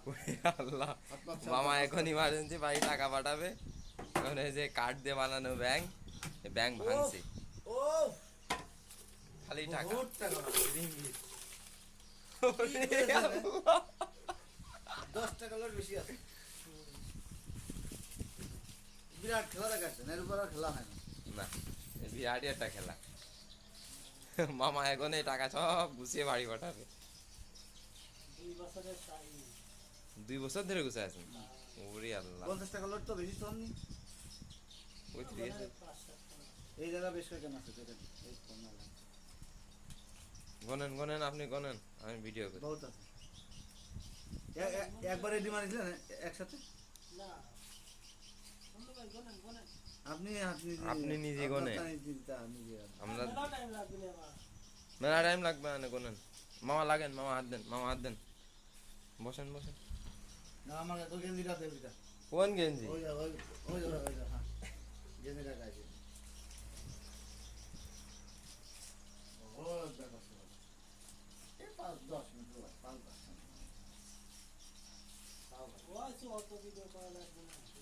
ওরে আল্লাহ, মামা এখন ইমার্জেন্সি বাড়ি টাকা পাঠাবে। এখন এই যে কার্ড দিয়ে বানানো ব্যাংক, ব্যাংক ওফ ভাঙছে। ওফ খালি টাকা, বহুত টাকা লাগবে। রিঙ্গিত। কি ওরে করেছেন এ? আল্লাহ। 10 টাকা লোড বেশি আছে। বিরাট খেলা দেখাচ্ছেন, এর উপর আর খেলা হয় না। না, বিরাটই একটা খেলা। মামা এখন এই টাকা সব গুছিয়ে বাড়ি পাঠাবে। 2 বছরের টাইম। 2 বছর ধরে গুছিয়ে আছেন। ওরে আল্লাহ। 50 টাকা লোড তো বেশি তো হয়নি। ওই ঠিক আছে। 5-7 টাকা। এই জায়গা বেশ কয়েকজন আছে দেখেন, এই কম না লাগে। গনেন গনেন, আপনি গনেন, আমি ভিডিও করি। বহুত আছে। একবারে ডিমান্ড দিলেন একসাথে? না, বন্ধু ভাই গোনেন গোনেন। আপনি আপনি নিজে গনে। নিজে আমরা মেলা টাইম লাগবে না আমার। মেলা টাইম লাগবে না, গনেন। মামা লাগেন, মামা হাত দেন, মামা হাত দেন। বসেন বসেন। না আমাকে তো গেঞ্জিটা দেন দিটা। কোন গেঞ্জি? ওই ওই ওই ওই হ্যাঁ, গেঞ্জিটা গাইছে। ও দেখো এই 5-10 মিনিট 5-10 মিনিট। ওই তো অত ভিডিও করা লাগবে না।